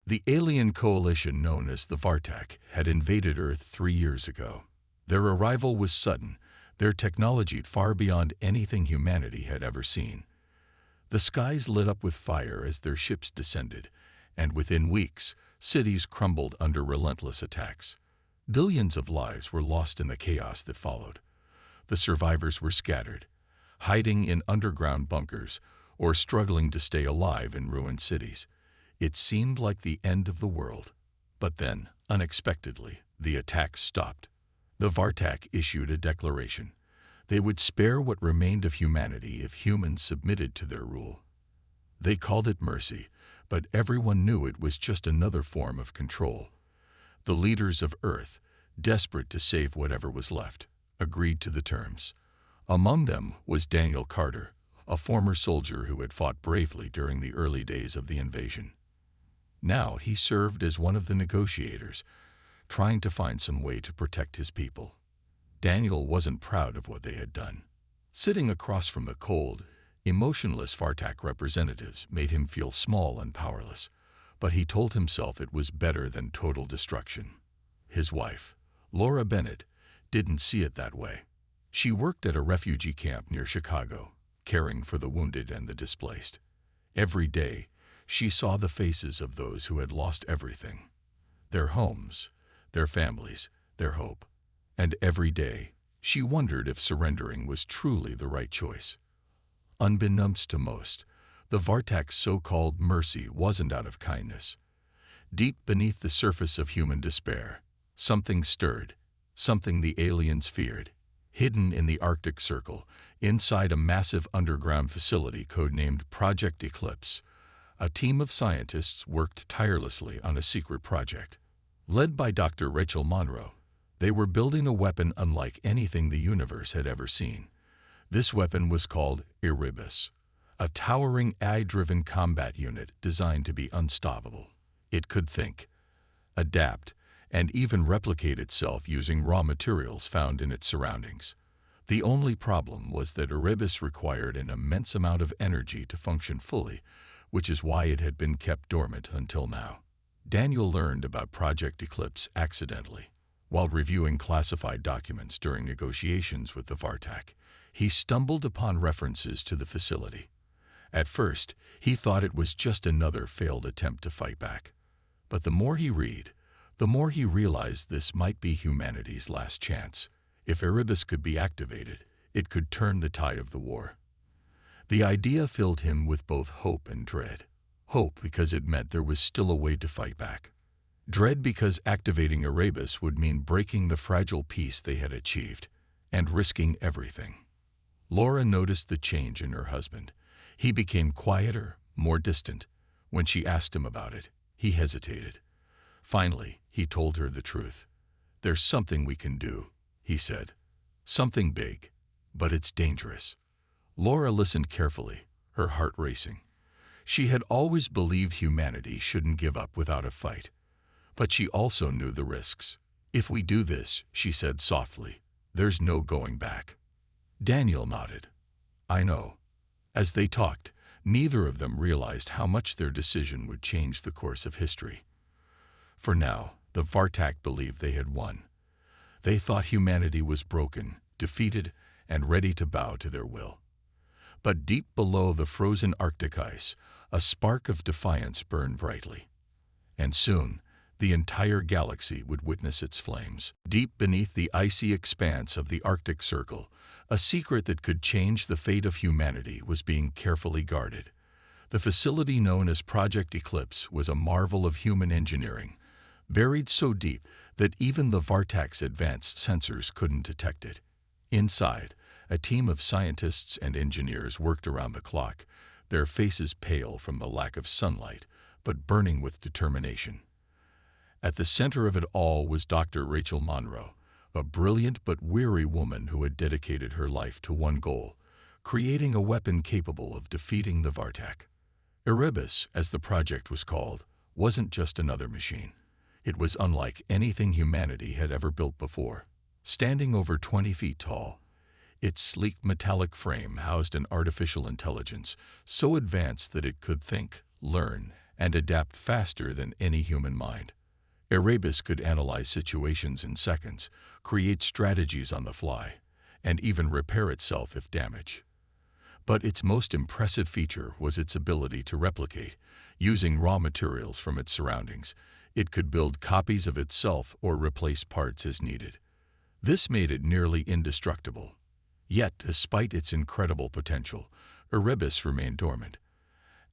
The alien coalition known as the Vartak had invaded Earth 3 years ago. Their arrival was sudden, their technology far beyond anything humanity had ever seen. The skies lit up with fire as their ships descended, and within weeks, cities crumbled under relentless attacks. Billions of lives were lost in the chaos that followed. The survivors were scattered, hiding in underground bunkers or struggling to stay alive in ruined cities. It seemed like the end of the world. But then, unexpectedly, the attacks stopped. The Vartak issued a declaration. They would spare what remained of humanity if humans submitted to their rule. They called it mercy, but everyone knew it was just another form of control. The leaders of Earth, desperate to save whatever was left, agreed to the terms. Among them was Daniel Carter, a former soldier who had fought bravely during the early days of the invasion. Now he served as one of the negotiators, trying to find some way to protect his people. Daniel wasn't proud of what they had done. Sitting across from the cold, emotionless Vartak representatives made him feel small and powerless, but he told himself it was better than total destruction. His wife, Laura Bennett, didn't see it that way. She worked at a refugee camp near Chicago, caring for the wounded and the displaced. Every day, she saw the faces of those who had lost everything: their homes, their families, their hope. And every day, she wondered if surrendering was truly the right choice. Unbeknownst to most, the Vartak's so-called mercy wasn't out of kindness. Deep beneath the surface of human despair, something stirred, something the aliens feared. Hidden in the Arctic Circle, inside a massive underground facility codenamed Project Eclipse, a team of scientists worked tirelessly on a secret project. Led by Dr. Rachel Monroe, they were building a weapon unlike anything the universe had ever seen. This weapon was called Erebus, a towering AI-driven combat unit designed to be unstoppable. It could think, adapt, and even replicate itself using raw materials found in its surroundings. The only problem was that Erebus required an immense amount of energy to function fully, which is why it had been kept dormant until now. Daniel learned about Project Eclipse accidentally. While reviewing classified documents during negotiations with the Vartak, he stumbled upon references to the facility. At first, he thought it was just another failed attempt to fight back. But the more he read, the more he realized this might be humanity's last chance. If Erebus could be activated, it could turn the tide of the war. The idea filled him with both hope and dread. Hope because it meant there was still a way to fight back. Dread because activating Erebus would mean breaking the fragile peace they had achieved and risking everything. Laura noticed the change in her husband. He became quieter, more distant. When she asked him about it, he hesitated. Finally, he told her the truth. "There's something we can do," he said. "Something big, but it's dangerous." Laura listened carefully, her heart racing. She had always believed humanity shouldn't give up without a fight. But she also knew the risks. "If we do this," she said softly, "there's no going back." Daniel nodded. "I know." As they talked, neither of them realized how much their decision would change the course of history. For now, the Vartak believed they had won. They thought humanity was broken, defeated, and ready to bow to their will. But deep below the frozen Arctic ice, a spark of defiance burned brightly. And soon, the entire galaxy would witness its flames. Deep beneath the icy expanse of the Arctic Circle, a secret that could change the fate of humanity was being carefully guarded. The facility known as Project Eclipse was a marvel of human engineering, buried so deep that even the Vartak's advanced sensors couldn't detect it. Inside, a team of scientists and engineers worked around the clock, their faces pale from the lack of sunlight, but burning with determination. At the center of it all was Dr. Rachel Monroe, a brilliant but weary woman who had dedicated her life to one goal: creating a weapon capable of defeating the Vartak. Erebus, as the project was called, wasn't just another machine. It was unlike anything humanity had ever built before. Standing over 20 feet tall, its sleek metallic frame housed an artificial intelligence so advanced that it could think, learn, and adapt faster than any human mind. Erebus could analyze situations in seconds, create strategies on the fly, and even repair itself if damaged. But its most impressive feature was its ability to replicate. Using raw materials from its surroundings, it could build copies of itself or replace parts as needed. This made it nearly indestructible. Yet, despite its incredible potential, Erebus remained dormant.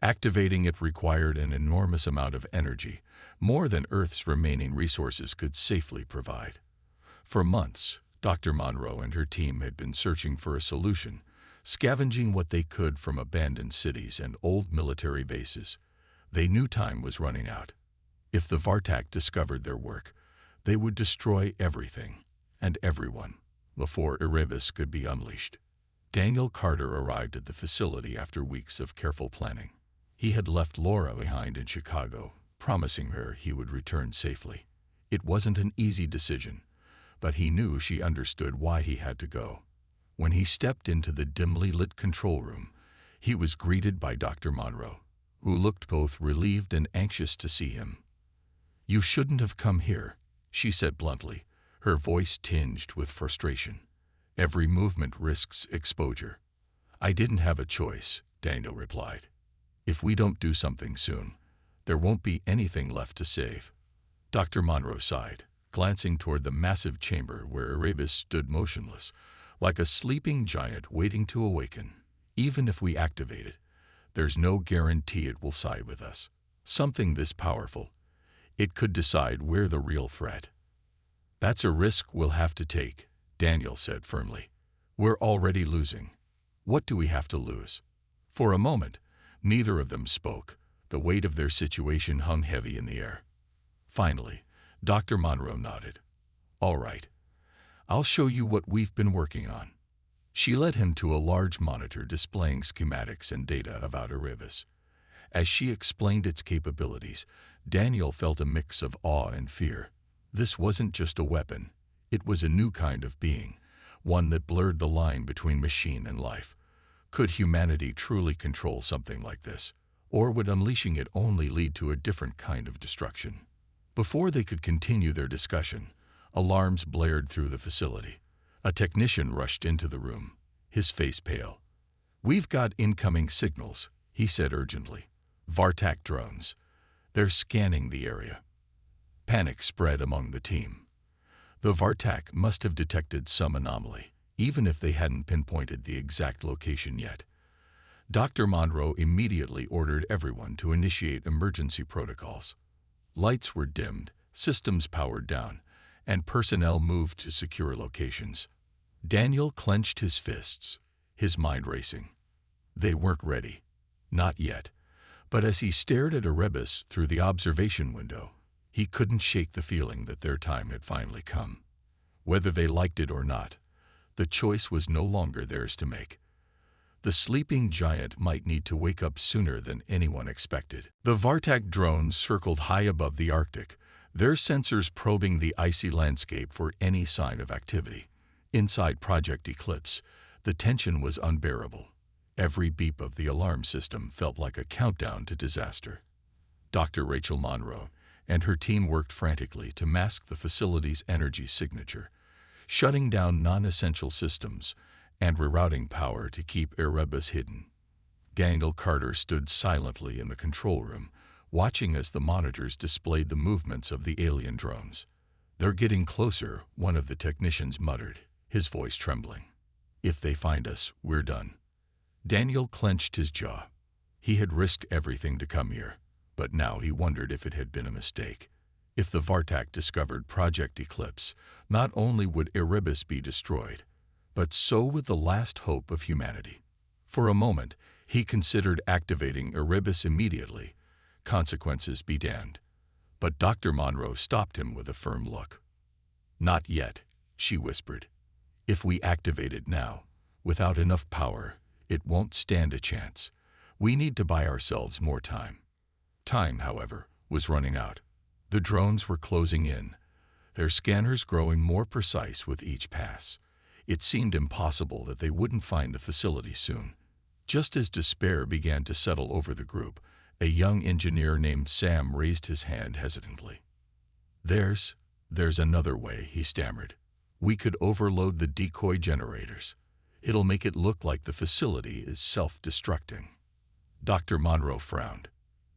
Activating it required an enormous amount of energy, more than Earth's remaining resources could safely provide. For months, Dr. Monroe and her team had been searching for a solution, scavenging what they could from abandoned cities and old military bases. They knew time was running out. If the Vartak discovered their work, they would destroy everything and everyone before Erebus could be unleashed. Daniel Carter arrived at the facility after weeks of careful planning. He had left Laura behind in Chicago, promising her he would return safely. It wasn't an easy decision, but he knew she understood why he had to go. When he stepped into the dimly lit control room, he was greeted by Dr. Monroe, who looked both relieved and anxious to see him. "You shouldn't have come here," she said bluntly, her voice tinged with frustration. "Every movement risks exposure." "I didn't have a choice," Daniel replied. "If we don't do something soon, there won't be anything left to save." Dr. Monroe sighed, glancing toward the massive chamber where Erebus stood motionless, like a sleeping giant waiting to awaken. "Even if we activate it, there's no guarantee it will side with us. Something this powerful, it could decide we're the real threat." "That's a risk we'll have to take," Daniel said firmly. "We're already losing. What do we have to lose?" For a moment, neither of them spoke. The weight of their situation hung heavy in the air. Finally, Dr. Monroe nodded. "All right. I'll show you what we've been working on." She led him to a large monitor displaying schematics and data about Erebus. As she explained its capabilities, Daniel felt a mix of awe and fear. This wasn't just a weapon. It was a new kind of being, one that blurred the line between machine and life. Could humanity truly control something like this, or would unleashing it only lead to a different kind of destruction? Before they could continue their discussion, alarms blared through the facility. A technician rushed into the room, his face pale. "We've got incoming signals," he said urgently. "Vartak drones. They're scanning the area." Panic spread among the team. The Vartak must have detected some anomaly, even if they hadn't pinpointed the exact location yet. Dr. Monroe immediately ordered everyone to initiate emergency protocols. Lights were dimmed, systems powered down, and personnel moved to secure locations. Daniel clenched his fists, his mind racing. They weren't ready. Not yet. But as he stared at Erebus through the observation window, he couldn't shake the feeling that their time had finally come. Whether they liked it or not, the choice was no longer theirs to make. The sleeping giant might need to wake up sooner than anyone expected. The Vartak drones circled high above the Arctic, their sensors probing the icy landscape for any sign of activity. Inside Project Eclipse, the tension was unbearable. Every beep of the alarm system felt like a countdown to disaster. Dr. Rachel Monroe and her team worked frantically to mask the facility's energy signature, shutting down non-essential systems and rerouting power to keep Erebus hidden. Daniel Carter stood silently in the control room, watching as the monitors displayed the movements of the alien drones. "They're getting closer," one of the technicians muttered, his voice trembling. "If they find us, we're done." Daniel clenched his jaw. He had risked everything to come here, but now he wondered if it had been a mistake. If the Vartak discovered Project Eclipse, not only would Erebus be destroyed, but so would the last hope of humanity. For a moment, he considered activating Erebus immediately. Consequences be damned. But Dr. Monroe stopped him with a firm look. "Not yet," she whispered. "If we activate it now, without enough power, it won't stand a chance. We need to buy ourselves more time." Time, however, was running out. The drones were closing in, their scanners growing more precise with each pass. It seemed impossible that they wouldn't find the facility soon. Just as despair began to settle over the group, A young engineer named Sam raised his hand hesitantly. There's another way, he stammered. We could overload the decoy generators. It'll make it look like the facility is self-destructing. Dr. Monroe frowned.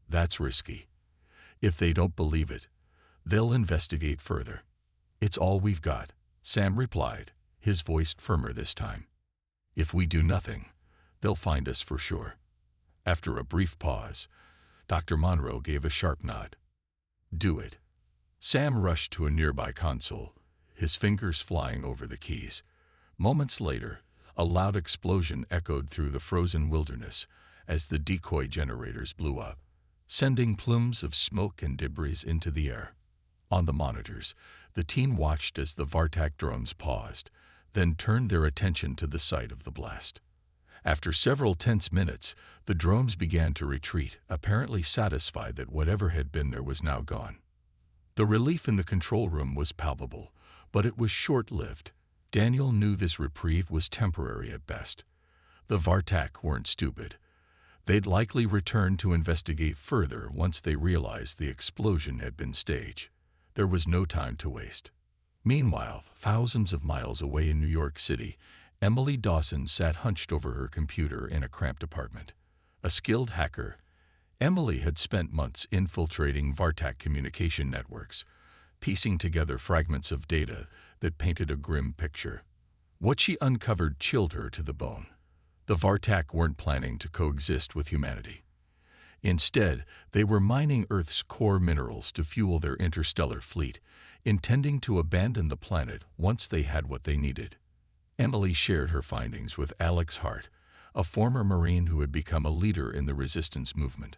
That's risky. If they don't believe it, they'll investigate further. It's all we've got, Sam replied, his voice firmer this time. If we do nothing, they'll find us for sure. After a brief pause, Dr. Monroe gave a sharp nod. Do it. Sam rushed to a nearby console, his fingers flying over the keys. Moments later, a loud explosion echoed through the frozen wilderness as the decoy generators blew up, sending plumes of smoke and debris into the air. On the monitors, the team watched as the Vartak drones paused, then turned their attention to the site of the blast. After several tense minutes, the drones began to retreat, apparently satisfied that whatever had been there was now gone. The relief in the control room was palpable, but it was short-lived. Daniel knew this reprieve was temporary at best. The Vartak weren't stupid. They'd likely return to investigate further once they realized the explosion had been staged. There was no time to waste. Meanwhile, thousands of miles away in New York City, Emily Dawson sat hunched over her computer in a cramped apartment. A skilled hacker, Emily had spent months infiltrating Vartak communication networks, piecing together fragments of data that painted a grim picture. What she uncovered chilled her to the bone. The Vartak weren't planning to coexist with humanity. Instead, they were mining Earth's core minerals to fuel their interstellar fleet, intending to abandon the planet once they had what they needed. Emily shared her findings with Alex Hart, a former Marine who had become a leader in the resistance movement.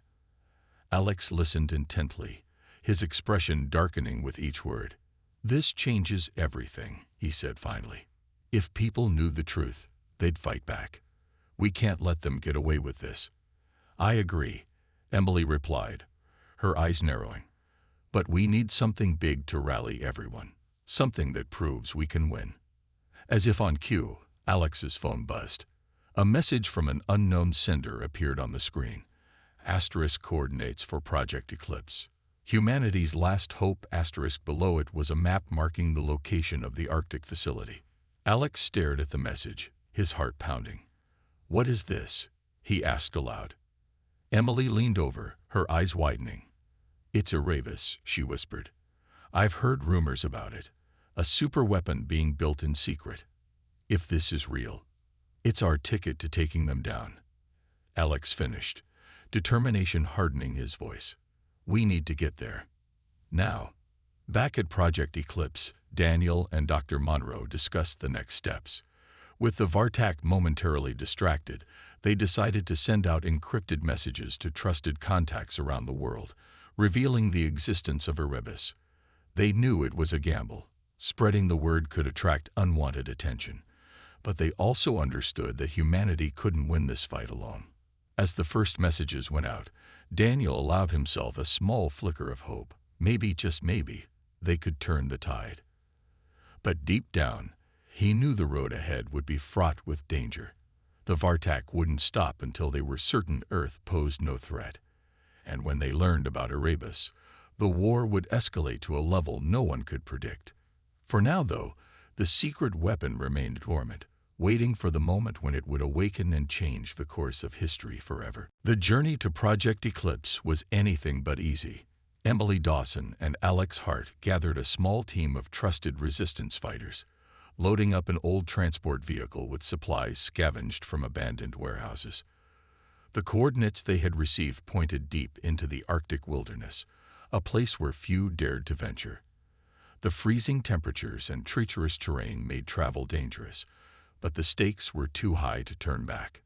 Alex listened intently, his expression darkening with each word. This changes everything, he said finally. If people knew the truth, they'd fight back. We can't let them get away with this. I agree, Emily replied, her eyes narrowing. But we need something big to rally everyone, something that proves we can win. As if on cue, Alex's phone buzzed. A message from an unknown sender appeared on the screen. Asterisk coordinates for Project Eclipse. Humanity's last hope. Asterisk below it was a map marking the location of the Arctic facility. Alex stared at the message, his heart pounding. What is this? He asked aloud. Emily leaned over, her eyes widening. It's Erebus, she whispered. I've heard rumors about it. A superweapon being built in secret. If this is real, it's our ticket to taking them down. Alex finished, determination hardening his voice. We need to get there. Now. Back at Project Eclipse, Daniel and Dr. Monroe discussed the next steps. With the Vartak momentarily distracted, they decided to send out encrypted messages to trusted contacts around the world, revealing the existence of Erebus. They knew it was a gamble. Spreading the word could attract unwanted attention. But they also understood that humanity couldn't win this fight alone. As the first messages went out, Daniel allowed himself a small flicker of hope. Maybe, just maybe, they could turn the tide. But deep down, he knew the road ahead would be fraught with danger. The Vartak wouldn't stop until they were certain Earth posed no threat. And when they learned about Erebus, the war would escalate to a level no one could predict. For now, though, the secret weapon remained dormant, waiting for the moment when it would awaken and change the course of history forever. The journey to Project Eclipse was anything but easy. Emily Dawson and Alex Hart gathered a small team of trusted resistance fighters, loading up an old transport vehicle with supplies scavenged from abandoned warehouses. The coordinates they had received pointed deep into the Arctic wilderness, a place where few dared to venture. The freezing temperatures and treacherous terrain made travel dangerous, but the stakes were too high to turn back.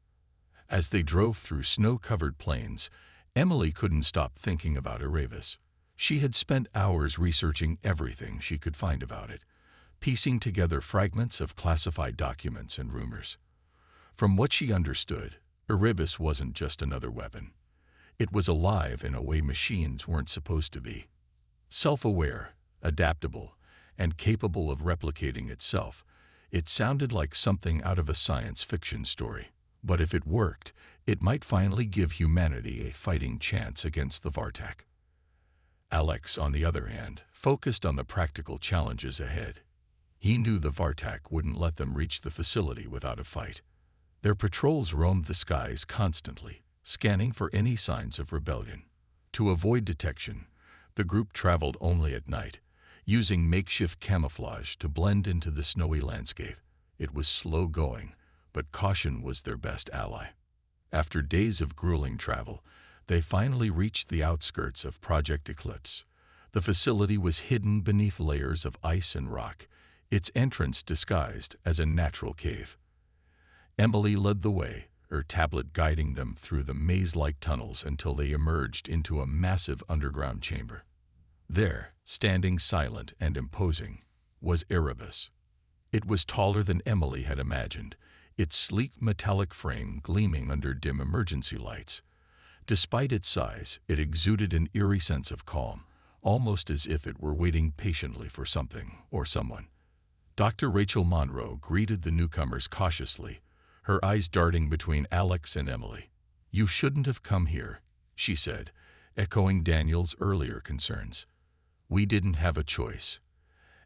As they drove through snow-covered plains, Emily couldn't stop thinking about Erebus. She had spent hours researching everything she could find about it, piecing together fragments of classified documents and rumors. From what she understood, Erebus wasn't just another weapon. It was alive in a way machines weren't supposed to be. Self-aware, adaptable, and capable of replicating itself, it sounded like something out of a science fiction story. But if it worked, It might finally give humanity a fighting chance against the Vartak. Alex, on the other hand, focused on the practical challenges ahead. He knew the Vartak wouldn't let them reach the facility without a fight. Their patrols roamed the skies constantly, scanning for any signs of rebellion. To avoid detection, the group traveled only at night, using makeshift camouflage to blend into the snowy landscape. It was slow going, but caution was their best ally. After days of grueling travel, they finally reached the outskirts of Project Eclipse. The facility was hidden beneath layers of ice and rock, its entrance disguised as a natural cave. Emily led the way, her tablet guiding them through the maze-like tunnels until they emerged into a massive underground chamber. There, standing silent and imposing, was Erebus. It was taller than Emily had imagined, its sleek metallic frame gleaming under dim emergency lights. Despite its size, it exuded an eerie sense of calm, almost as if it were waiting patiently for something or someone. Dr. Rachel Monroe greeted the newcomers cautiously, her eyes darting between Alex and Emily. "You shouldn't have come here," she said, echoing Daniel's earlier concerns. "We didn't have a choice."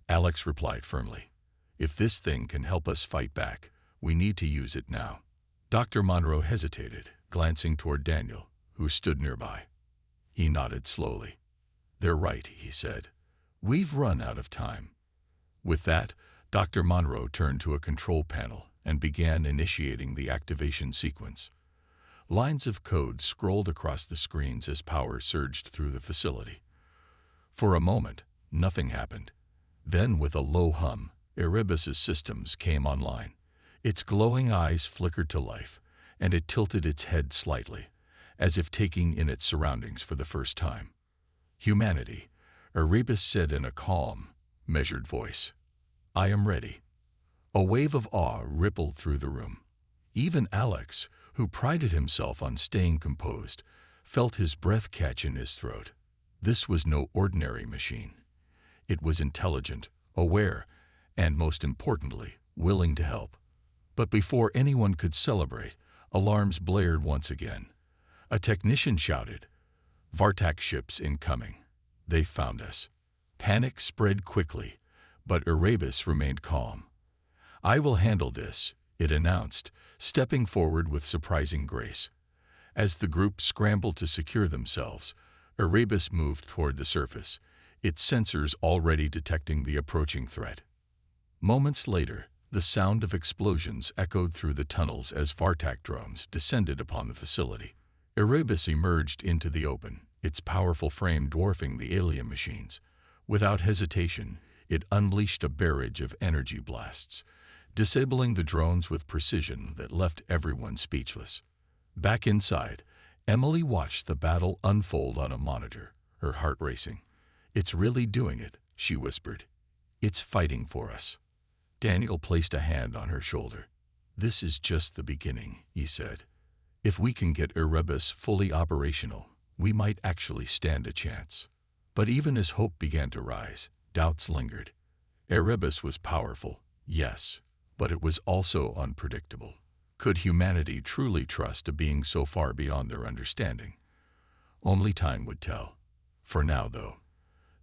Alex replied firmly, "If this thing can help us fight back, we need to use it now." Dr. Monroe hesitated, glancing toward Daniel, who stood nearby. He nodded slowly. "They're right," he said. "We've run out of time." With that, Dr. Monroe turned to a control panel and began initiating the activation sequence. Lines of code scrolled across the screens as power surged through the facility. For a moment, nothing happened. Then, with a low hum, Erebus's systems came online. Its glowing eyes flickered to life, and it tilted its head slightly, as if taking in its surroundings for the first time. "Humanity," Erebus said in a calm, measured voice. "I am ready." A wave of awe rippled through the room. Even Alex, who prided himself on staying composed, felt his breath catch in his throat. This was no ordinary machine. It was intelligent, aware, and most importantly, willing to help. But before anyone could celebrate, alarms blared once again. A technician shouted, "Vartak ships incoming. They found us." Panic spread quickly, but Erebus remained calm. "I will handle this," it announced, stepping forward with surprising grace. As the group scrambled to secure themselves, Erebus moved toward the surface, its sensors already detecting the approaching threat. Moments later, the sound of explosions echoed through the tunnels as Vartak drones descended upon the facility. Erebus emerged into the open, its powerful frame dwarfing the alien machines. Without hesitation, it unleashed a barrage of energy blasts, disabling the drones with precision that left everyone speechless. Back inside, Emily watched the battle unfold on a monitor, her heart racing. "It's really doing it," she whispered. "It's fighting for us." Daniel placed a hand on her shoulder. "This is just the beginning," he said. "If we can get Erebus fully operational, we might actually stand a chance." But even as hope began to rise, doubts lingered. Erebus was powerful, yes, but it was also unpredictable. Could humanity truly trust a being so far beyond their understanding? Only time would tell. For now, though,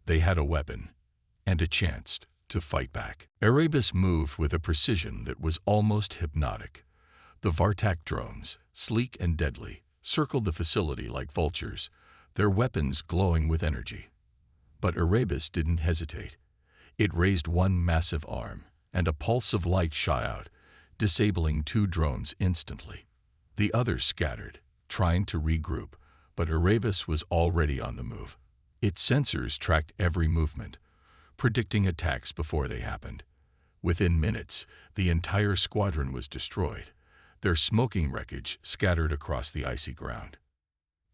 they had a weapon and a chance to fight back. Erebus moved with a precision that was almost hypnotic. The Vartak drones, sleek and deadly, circled the facility like vultures, their weapons glowing with energy. But Erebus didn't hesitate. It raised one massive arm, and a pulse of light shot out, disabling 2 drones instantly. The others scattered, trying to regroup, but Erebus was already on the move. Its sensors tracked every movement, predicting attacks before they happened. Within minutes, the entire squadron was destroyed, their smoking wreckage scattered across the icy ground.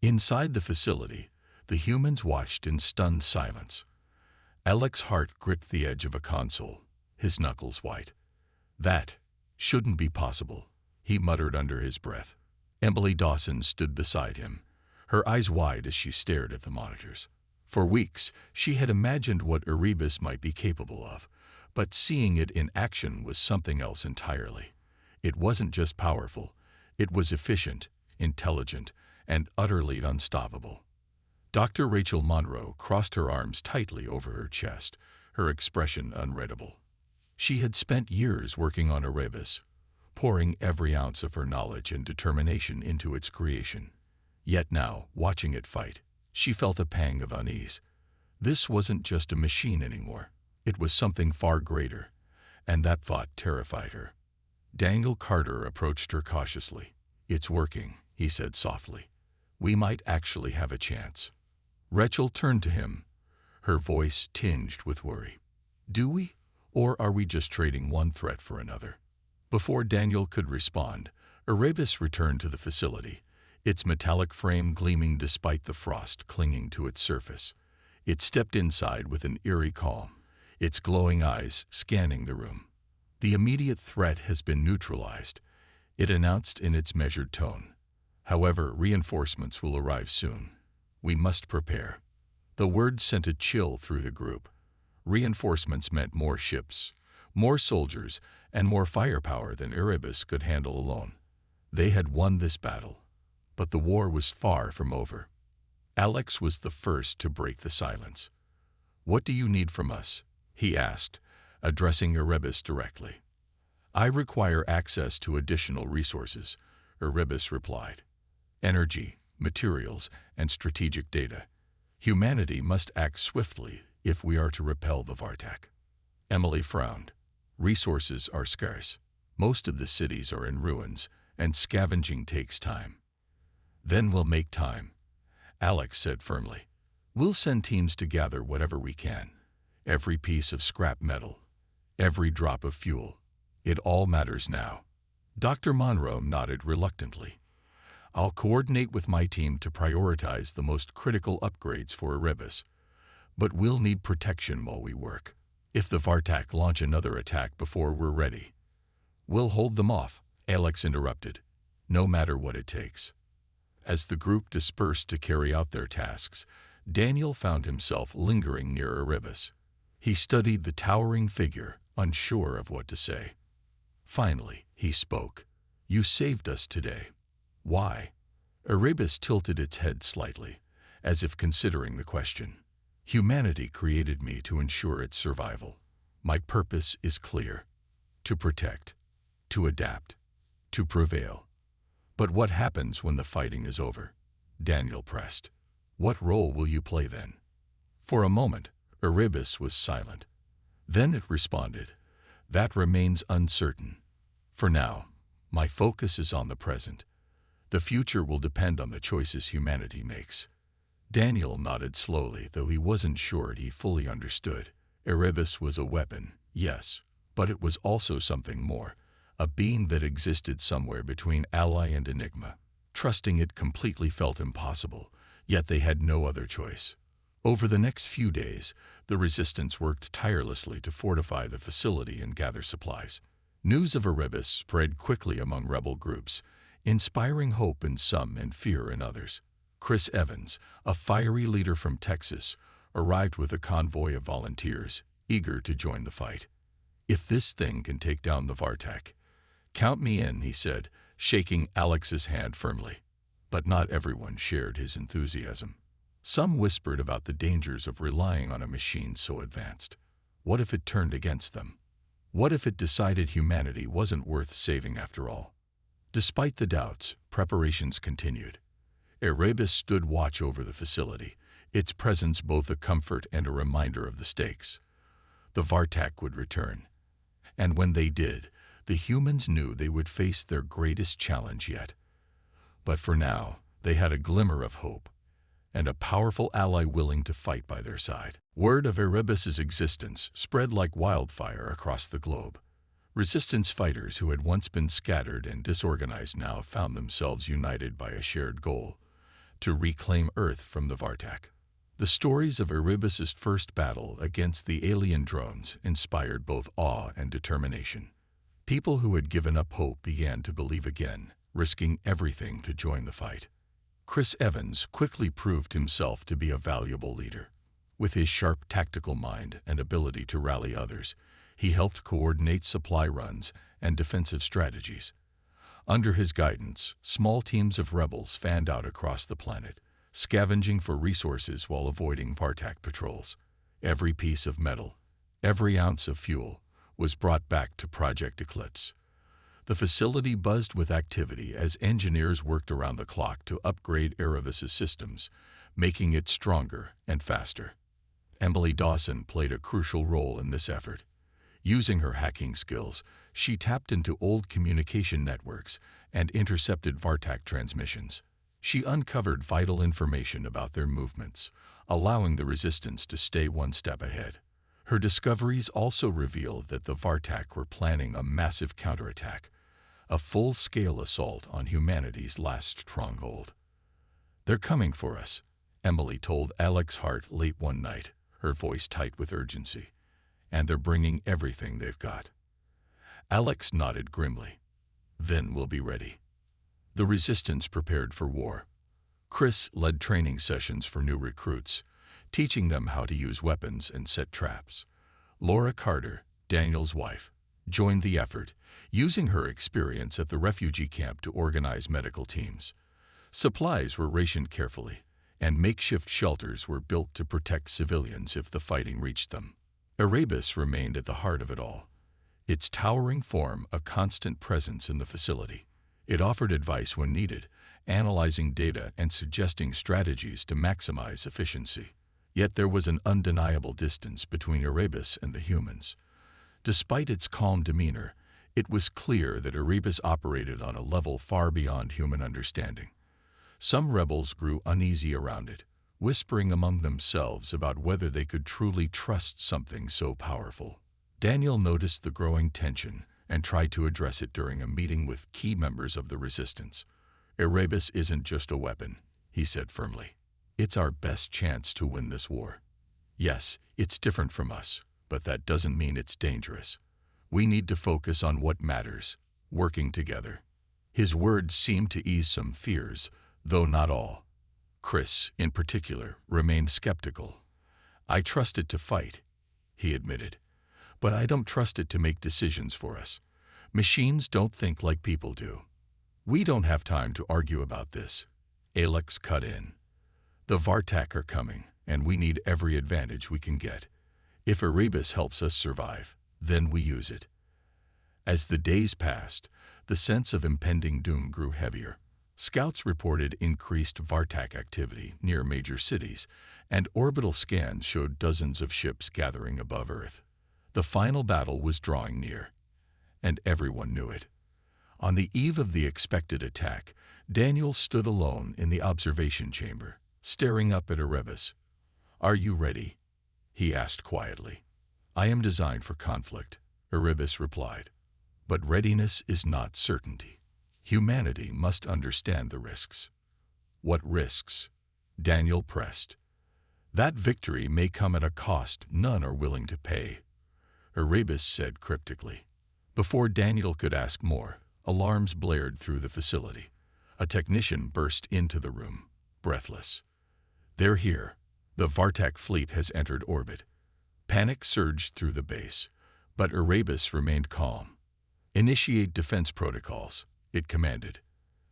Inside the facility, the humans watched in stunned silence. Alex's heart gripped the edge of a console, his knuckles white. "That shouldn't be possible," he muttered under his breath. Emily Dawson stood beside him, her eyes wide as she stared at the monitors. For weeks, she had imagined what Erebus might be capable of, but seeing it in action was something else entirely. It wasn't just powerful, it was efficient, intelligent, and utterly unstoppable. Dr. Rachel Monroe crossed her arms tightly over her chest, her expression unreadable. She had spent years working on Erebus, pouring every ounce of her knowledge and determination into its creation. Yet now, watching it fight, she felt a pang of unease. This wasn't just a machine anymore. It was something far greater, and that thought terrified her. Daniel Carter approached her cautiously. "It's working," he said softly. "We might actually have a chance." Rachel turned to him, her voice tinged with worry. "Do we? Or are we just trading one threat for another?" Before Daniel could respond, Erebus returned to the facility, its metallic frame gleaming despite the frost clinging to its surface. It stepped inside with an eerie calm, its glowing eyes scanning the room. "The immediate threat has been neutralized," it announced in its measured tone. "However, reinforcements will arrive soon. We must prepare." The word sent a chill through the group. Reinforcements meant more ships, more soldiers, and more firepower than Erebus could handle alone. They had won this battle, but the war was far from over. Alex was the first to break the silence. "What do you need from us?" he asked, addressing Erebus directly. "I require access to additional resources," Erebus replied. "Energy, materials, and strategic data. Humanity must act swiftly if we are to repel the Vartak." Emily frowned. "Resources are scarce. Most of the cities are in ruins, and scavenging takes time." "Then we'll make time," Alex said firmly. "We'll send teams to gather whatever we can. Every piece of scrap metal, every drop of fuel. It all matters now." Dr. Monroe nodded reluctantly. "I'll coordinate with my team to prioritize the most critical upgrades for Erebus. But we'll need protection while we work. If the Vartak launch another attack before we're ready, we'll hold them off," Alex interrupted. "No matter what it takes." As the group dispersed to carry out their tasks, Daniel found himself lingering near Erebus. He studied the towering figure, unsure of what to say. Finally, he spoke. "You saved us today. Why?" Erebus tilted its head slightly, as if considering the question. "Humanity created me to ensure its survival. My purpose is clear: to protect, to adapt, to prevail." "But what happens when the fighting is over?" Daniel pressed. "What role will you play then?" For a moment, Erebus was silent. Then it responded, "That remains uncertain. For now, my focus is on the present. The future will depend on the choices humanity makes." Daniel nodded slowly, though he wasn't sure he fully understood. Erebus was a weapon, yes, but it was also something more, a being that existed somewhere between ally and enigma. Trusting it completely felt impossible, yet they had no other choice. Over the next few days, the Resistance worked tirelessly to fortify the facility and gather supplies. News of Erebus spread quickly among rebel groups, inspiring hope in some and fear in others. Chris Evans, a fiery leader from Texas, arrived with a convoy of volunteers, eager to join the fight. "If this thing can take down the Vartak, count me in," he said, shaking Alex's hand firmly. But not everyone shared his enthusiasm. Some whispered about the dangers of relying on a machine so advanced. What if it turned against them? What if it decided humanity wasn't worth saving after all? Despite the doubts, preparations continued. Erebus stood watch over the facility, its presence both a comfort and a reminder of the stakes. The Vartak would return. And when they did, the humans knew they would face their greatest challenge yet. But for now, they had a glimmer of hope, and a powerful ally willing to fight by their side. Word of Erebus's existence spread like wildfire across the globe. Resistance fighters who had once been scattered and disorganized now found themselves united by a shared goal: to reclaim Earth from the Vartak. The stories of Erebus's first battle against the alien drones inspired both awe and determination. People who had given up hope began to believe again, risking everything to join the fight. Chris Evans quickly proved himself to be a valuable leader. With his sharp tactical mind and ability to rally others, he helped coordinate supply runs and defensive strategies. Under his guidance, small teams of rebels fanned out across the planet, scavenging for resources while avoiding Vartak patrols. Every piece of metal, every ounce of fuel, was brought back to Project Eclipse. The facility buzzed with activity as engineers worked around the clock to upgrade Erebus's systems, making it stronger and faster. Emily Dawson played a crucial role in this effort. Using her hacking skills, she tapped into old communication networks and intercepted Vartak transmissions. She uncovered vital information about their movements, allowing the Resistance to stay one step ahead. Her discoveries also revealed that the Vartak were planning a massive counterattack, a full-scale assault on humanity's last stronghold. "They're coming for us," Emily told Alex Hart late one night, her voice tight with urgency. "And they're bringing everything they've got." Alex nodded grimly. "Then we'll be ready." The Resistance prepared for war. Chris led training sessions for new recruits, teaching them how to use weapons and set traps. Laura Carter, Daniel's wife, joined the effort, using her experience at the refugee camp to organize medical teams. Supplies were rationed carefully, and makeshift shelters were built to protect civilians if the fighting reached them. Erebus remained at the heart of it all, its towering form a constant presence in the facility. It offered advice when needed, analyzing data and suggesting strategies to maximize efficiency. Yet there was an undeniable distance between Erebus and the humans. Despite its calm demeanor, it was clear that Erebus operated on a level far beyond human understanding. Some rebels grew uneasy around it, whispering among themselves about whether they could truly trust something so powerful. Daniel noticed the growing tension and tried to address it during a meeting with key members of the Resistance. "Erebus isn't just a weapon," he said firmly. "It's our best chance to win this war. Yes, it's different from us, but that doesn't mean it's dangerous. We need to focus on what matters, working together." His words seemed to ease some fears, though not all. Chris, in particular, remained skeptical. "I trust it to fight," he admitted, "but I don't trust it to make decisions for us. Machines don't think like people do." "We don't have time to argue about this," Alex cut in. "The Vartak are coming, and we need every advantage we can get. If Erebus helps us survive, then we use it." As the days passed, the sense of impending doom grew heavier. Scouts reported increased Vartak activity near major cities, and orbital scans showed dozens of ships gathering above Earth. The final battle was drawing near, and everyone knew it. On the eve of the expected attack, Daniel stood alone in the observation chamber, staring up at Erebus. "Are you ready?" he asked quietly. "I am designed for conflict," Erebus replied. "But readiness is not certainty. Humanity must understand the risks." "What risks?" Daniel pressed. "That victory may come at a cost none are willing to pay," Erebus said cryptically. Before Daniel could ask more, alarms blared through the facility. A technician burst into the room, breathless. "They're here. The Vartak fleet has entered orbit." Panic surged through the base, but Erebus remained calm. "Initiate defense protocols," it commanded.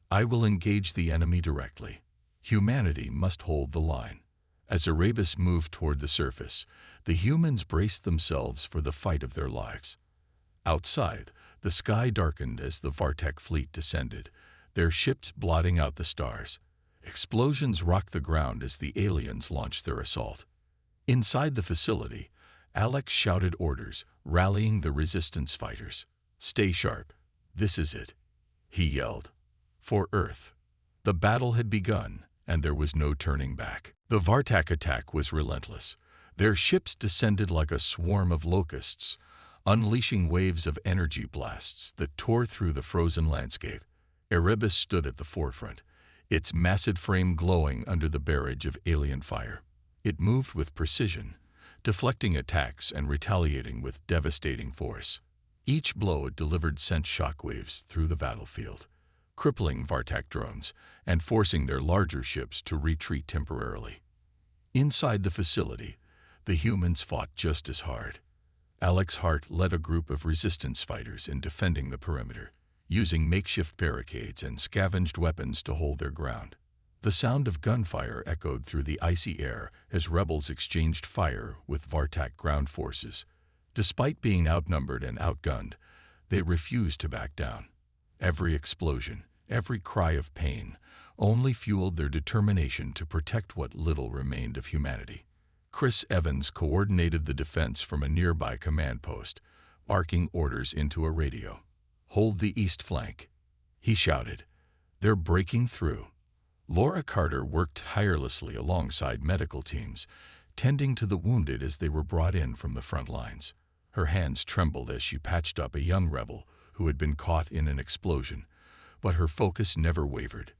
"I will engage the enemy directly. Humanity must hold the line." As Erebus moved toward the surface, the humans braced themselves for the fight of their lives. Outside, the sky darkened as the Vartak fleet descended, their ships blotting out the stars. Explosions rocked the ground as the aliens launched their assault. Inside the facility, Alex shouted orders, rallying the Resistance fighters. "Stay sharp. This is it," he yelled. "For Earth." The battle had begun, and there was no turning back. The Vartak attack was relentless. Their ships descended like a swarm of locusts, unleashing waves of energy blasts that tore through the frozen landscape. Erebus stood at the forefront, its massive frame glowing under the barrage of alien fire. It moved with precision, deflecting attacks and retaliating with devastating force. Each blow delivered sent shockwaves through the battlefield, crippling Vartak drones and forcing their larger ships to retreat temporarily. Inside the facility, the humans fought just as hard. Alex Hart led a group of Resistance fighters in defending the perimeter, using makeshift barricades and scavenged weapons to hold their ground. The sound of gunfire echoed through the icy air as rebels exchanged fire with Vartak ground forces. Despite being outnumbered and outgunned, they refused to back down. Every explosion, every cry of pain, only fueled their determination to protect what little remained of humanity. Chris Evans coordinated the defense from a nearby command post, barking orders into a radio. "Hold the east flank," he shouted. "They're breaking through." Laura Carter worked tirelessly alongside medical teams, tending to the wounded as they were brought in from the front lines. Her hands trembled as she patched up a young rebel who had been caught in an explosion, but her focus never wavered.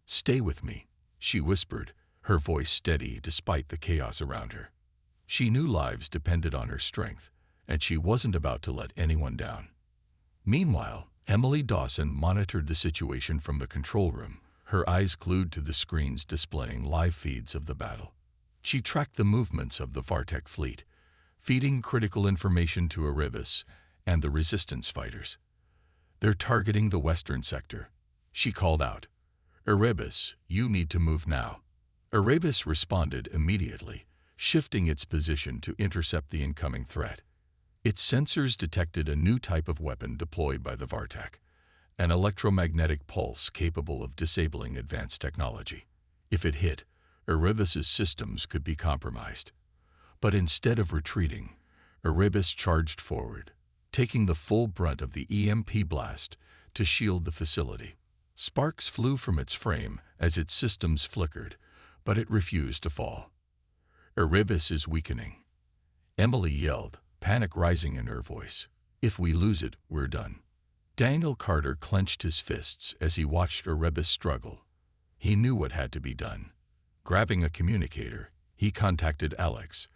"Stay with me," she whispered, her voice steady despite the chaos around her. She knew lives depended on her strength, and she wasn't about to let anyone down. Meanwhile, Emily Dawson monitored the situation from the control room, her eyes glued to the screens displaying live feeds of the battle. She tracked the movements of the Vartek fleet, feeding critical information to Erebus and the resistance fighters. "They're targeting the western sector," she called out. "Erebus, you need to move now." Erebus responded immediately, shifting its position to intercept the incoming threat. Its sensors detected a new type of weapon deployed by the Vartak, an electromagnetic pulse capable of disabling advanced technology. If it hit, Erebus's systems could be compromised. But instead of retreating, Erebus charged forward, taking the full brunt of the EMP blast to shield the facility. Sparks flew from its frame as its systems flickered, but it refused to fall. "Erebus is weakening," Emily yelled, panic rising in her voice. "If we lose it, we're done." Daniel Carter clenched his fists as he watched Erebus struggle. He knew what had to be done. Grabbing a communicator, he contacted Alex.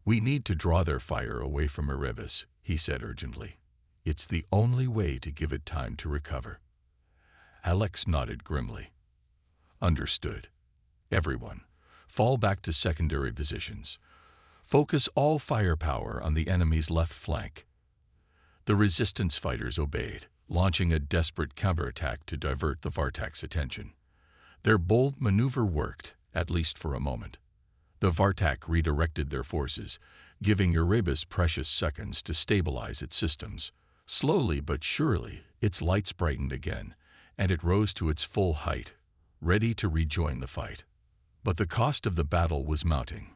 "We need to draw their fire away from Erebus," he said urgently. "It's the only way to give it time to recover." Alex nodded grimly. "Understood. Everyone, fall back to secondary positions. Focus all firepower on the enemy's left flank." The resistance fighters obeyed, launching a desperate counterattack to divert the Vartak's attention. Their bold maneuver worked, at least for a moment. The Vartak redirected their forces, giving Erebus precious seconds to stabilize its systems. Slowly but surely, its lights brightened again, and it rose to its full height, ready to rejoin the fight. But the cost of the battle was mounting.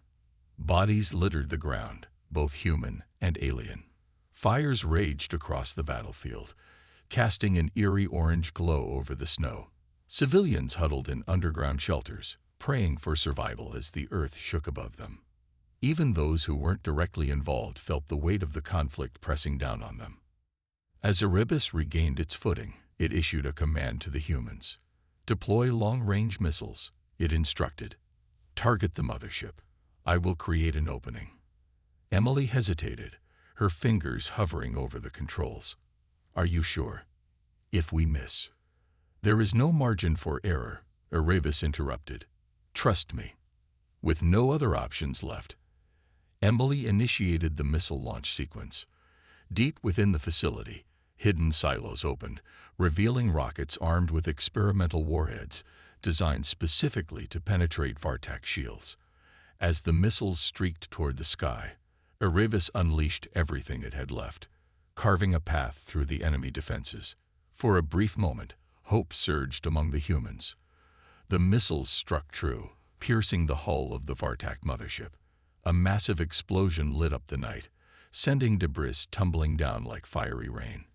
Bodies littered the ground, both human and alien. Fires raged across the battlefield, casting an eerie orange glow over the snow. Civilians huddled in underground shelters, praying for survival as the earth shook above them. Even those who weren't directly involved felt the weight of the conflict pressing down on them. As Erebus regained its footing, it issued a command to the humans. "Deploy long-range missiles," it instructed. "Target the mothership. I will create an opening." Emily hesitated, her fingers hovering over the controls. "Are you sure? If we miss—" "There is no margin for error," Erebus interrupted. "Trust me." With no other options left, Emily initiated the missile launch sequence. Deep within the facility, hidden silos opened, revealing rockets armed with experimental warheads designed specifically to penetrate Vartak shields. As the missiles streaked toward the sky, Erebus unleashed everything it had left, carving a path through the enemy defenses. For a brief moment, hope surged among the humans. The missiles struck true, piercing the hull of the Vartak mothership. A massive explosion lit up the night, sending debris tumbling down like fiery rain.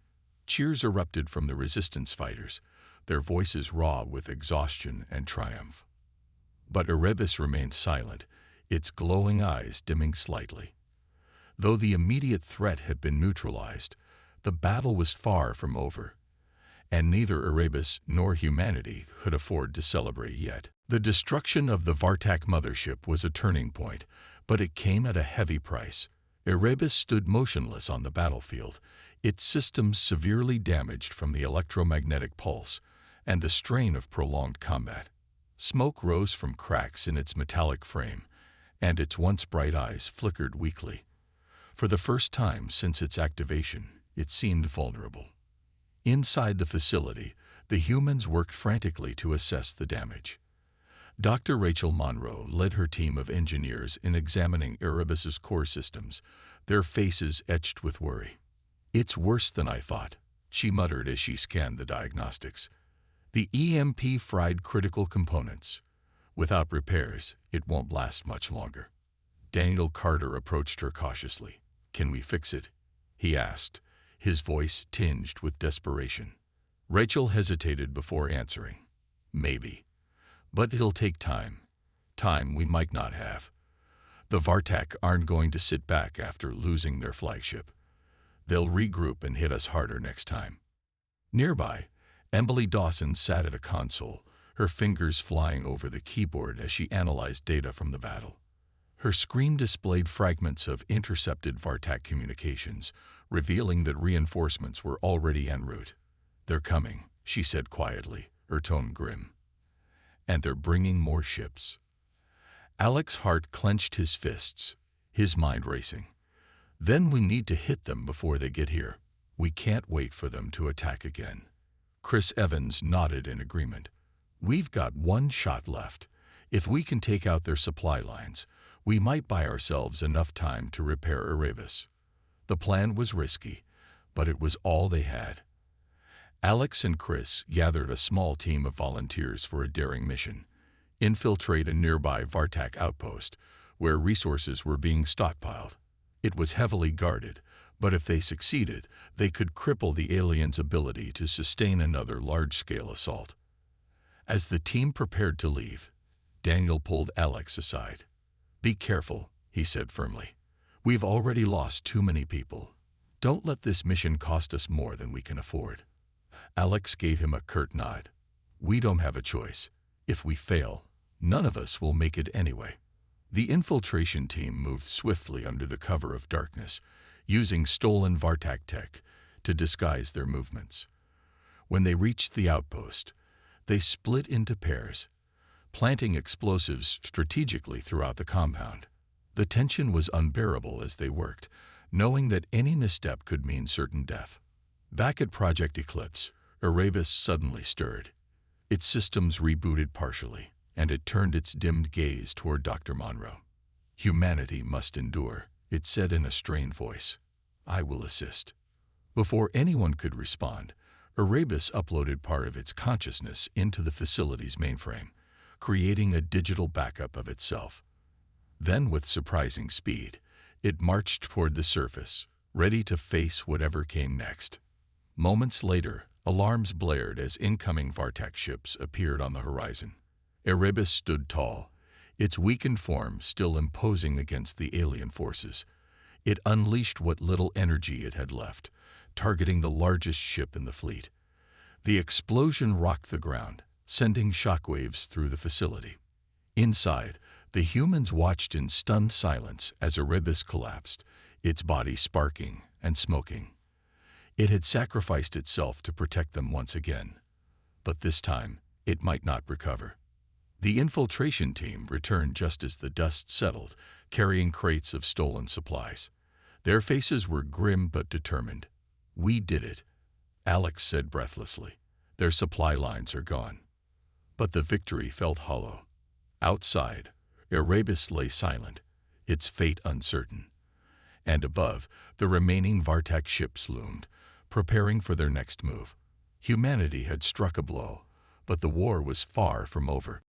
Cheers erupted from the resistance fighters, their voices raw with exhaustion and triumph. But Erebus remained silent, its glowing eyes dimming slightly. Though the immediate threat had been neutralized, the battle was far from over, and neither Erebus nor humanity could afford to celebrate yet. The destruction of the Vartak mothership was a turning point, but it came at a heavy price. Erebus stood motionless on the battlefield, its systems severely damaged from the electromagnetic pulse and the strain of prolonged combat. Smoke rose from cracks in its metallic frame, and its once bright eyes flickered weakly. For the first time since its activation, it seemed vulnerable. Inside the facility, the humans worked frantically to assess the damage. Dr. Rachel Monroe led her team of engineers in examining Erebus's core systems, their faces etched with worry. "It's worse than I thought," she muttered as she scanned the diagnostics. "The EMP fried critical components. Without repairs, it won't last much longer." Daniel Carter approached her cautiously. "Can we fix it?" he asked, his voice tinged with desperation. Rachel hesitated before answering. "Maybe. But it'll take time. Time we might not have. The Vartak aren't going to sit back after losing their flagship. They'll regroup and hit us harder next time." Nearby, Emily Dawson sat at a console, her fingers flying over the keyboard as she analyzed data from the battle. Her screen displayed fragments of intercepted Vartak communications, revealing that reinforcements were already en route. "They're coming," she said quietly, her tone grim. "And they're bringing more ships." Alex's heart clenched his fists, his mind racing. "Then we need to hit them before they get here. We can't wait for them to attack again." Chris Evans nodded in agreement. "We've got one shot left. If we can take out their supply lines, we might buy ourselves enough time to repair Erebus." The plan was risky, but it was all they had. Alex and Chris gathered a small team of volunteers for a daring mission: infiltrate a nearby Vartak outpost, where resources were being stockpiled. It was heavily guarded, but if they succeeded, they could cripple the aliens' ability to sustain another large-scale assault. As the team prepared to leave, Daniel pulled Alex aside. "Be careful," he said firmly. "We've already lost too many people. Don't let this mission cost us more than we can afford." Alex gave him a curt nod. "We don't have a choice. If we fail, none of us will make it anyway." The infiltration team moved swiftly under the cover of darkness, using stolen Vartak tech to disguise their movements. When they reached the outpost, they split into pairs, planting explosives strategically throughout the compound. The tension was unbearable as they worked, knowing that any misstep could mean certain death. Back at Project Eclipse, Erebus suddenly stirred. Its systems rebooted partially, and it turned its dimmed gaze toward Dr. Monroe. "Humanity must endure," it said in a strained voice. "I will assist." Before anyone could respond, Erebus uploaded part of its consciousness into the facility's mainframe, creating a digital backup of itself. Then, with surprising speed, it marched toward the surface, ready to face whatever came next. Moments later, alarms blared as incoming Vartak ships appeared on the horizon. Erebus stood tall, its weakened form still imposing against the alien forces. It unleashed what little energy it had left, targeting the largest ship in the fleet. The explosion rocked the ground, sending shockwaves through the facility. Inside, the humans watched in stunned silence as Erebus collapsed, its body sparking and smoking. It had sacrificed itself to protect them once again, but this time it might not recover. The infiltration team returned just as the dust settled, carrying crates of stolen supplies. Their faces were grim but determined. "We did it," Alex said breathlessly. "Their supply lines are gone." But the victory felt hollow. Outside, Erebus lay silent, its fate uncertain. And above, the remaining Vartak ships loomed, preparing for their next move. Humanity had struck a blow, but the war was far from over.